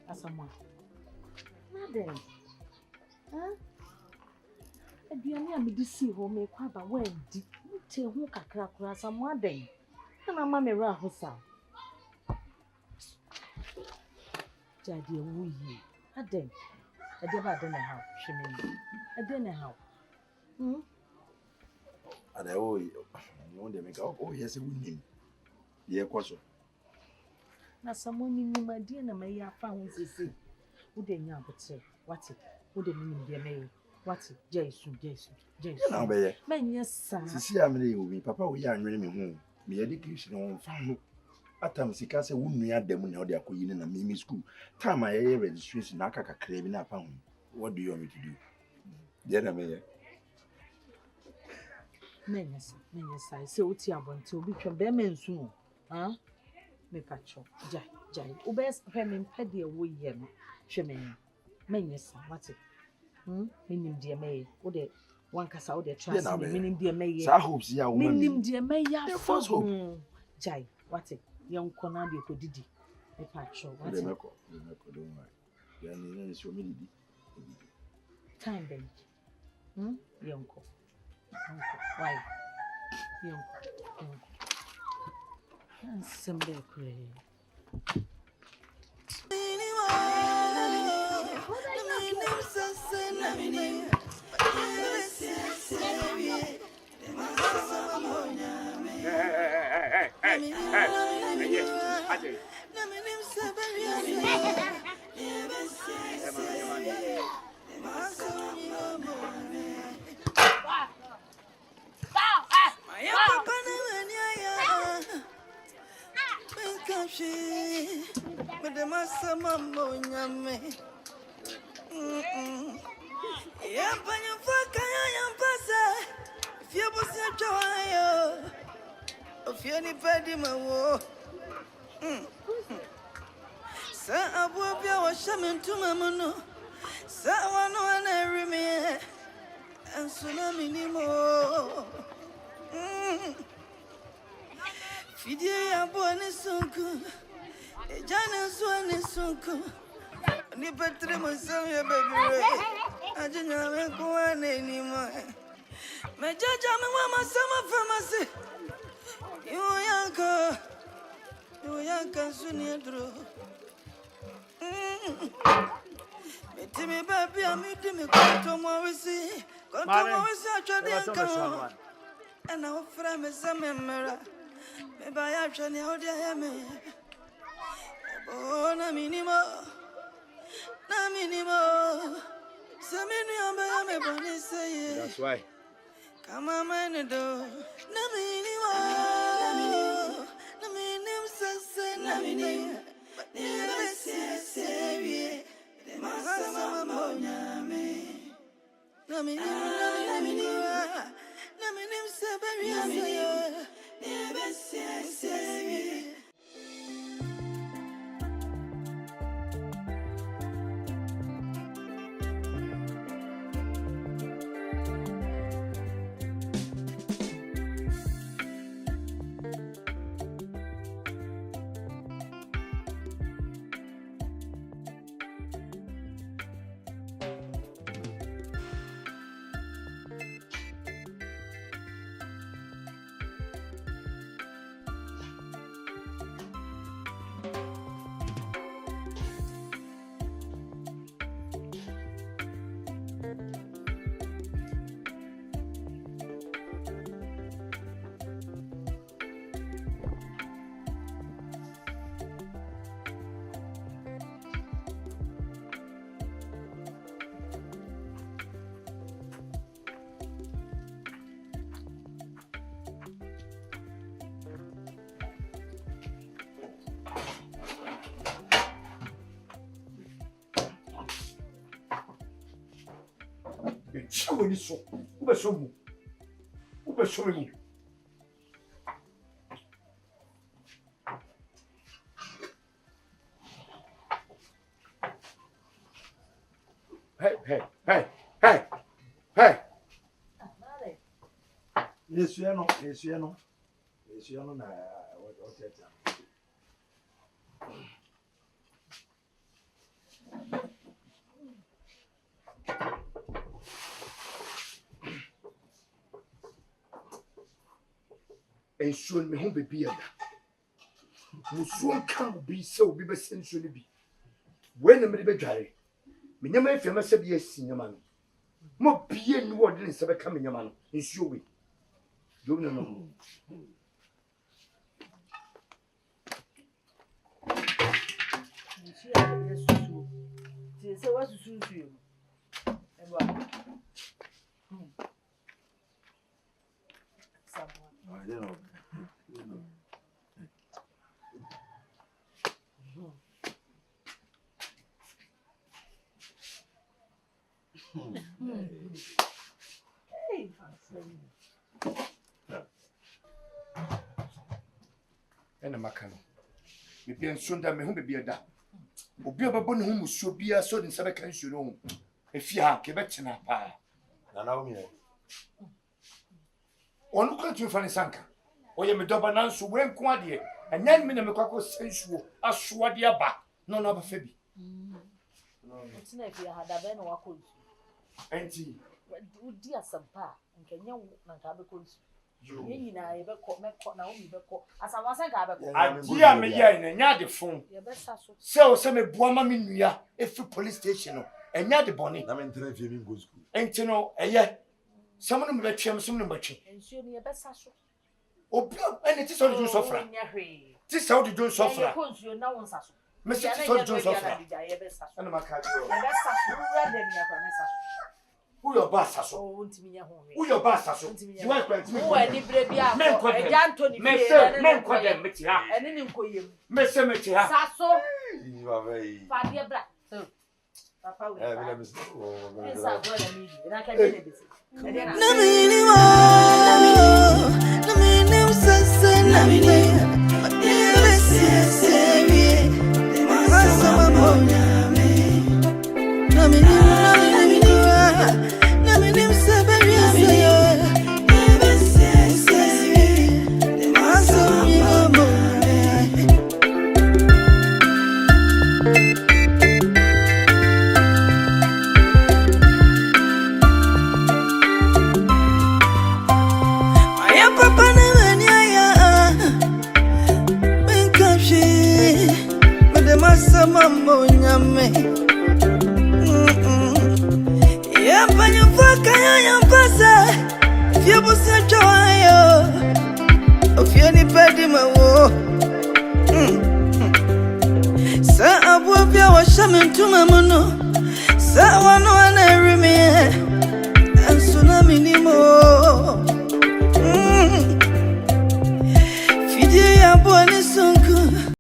Asamoa Madam aduane a me di si ho me kwa ba wandi te ho kakra kura Asamoa den na ma me ra ho sa jadi wu yi aden ade ba de na ha hweme ade na ha ada o you dey make oh yes we Nnim ye kwaso na Asamoa ni Nnim ade na me ya fa ho sese wo de nya abote wate wo de Nnim de me wate jesu na be ye menye sa sisi amre yo mi papa wo ya anwere me hu me education won fa no atam sika se wo nua dem na o de akoyi na me school time aye registration na aka kakra bi na fa hu what do you want me to do there na me ye menye sa se oti abonte obi twa be mensu me pacho jai o be fe me mpade wo ye no hwe menye sa wate Nnim de me wo de wankasa wo de trust me Nnim de me ye sa hopes ya wo Nnim de me ya first hope jai wate yonko na de ko didi me pacho wate me ko don't worry ya ni so me didi time ben yonko why yonko sembe kure That's why. Come on, man, do. Chewing this so. Ubesomu. Ubesomu. Hey. Yes, you know. Na what that. And soon me home be ada. Musuo kan bi se obi be senso ne bi. When me be dware. Me nyama afia ma se bi asi nyama no. Mo bie ni wo de ne se be ka me nyama no. Nsuo we. Dom no. Say what to shoot you. I don't know. Ena makano. Me bia nsonda me ho be bia da. Obi obabo ne ho musuo bia so de nsabe kan nsuo no. Afia ke betena pa. Na na omi e. Onu kan tu fa ne sanka. Oye me doba nanso wenko ade. Anya me na me kwakọ sensuo aso ade aba. No ba fa bi. It's na Afia hada be na wakọ. Enti Udi asampa nkenya na nka be konsu. Ye nyina ye be ko mekọ na omi be ko. Asamasa nka be ko. Agya me ye na nya de fon. Ye be sa so. Se o se me boama me nua efi police station no. and yet the bonnet. I'm in Trevor go school. Ain't you know, a year. Some of them let you, some of them. And so near Bessasso. Oh, and it is all the Jones of This is how the Jones of You know, Mr. Jones of and my cat. Who your boss? Who your boss? You are going to me. Men call them Mitia. And then you call him Mr. Mitia. Sasso. You are very. Fadia Black. Papa, we have Boy,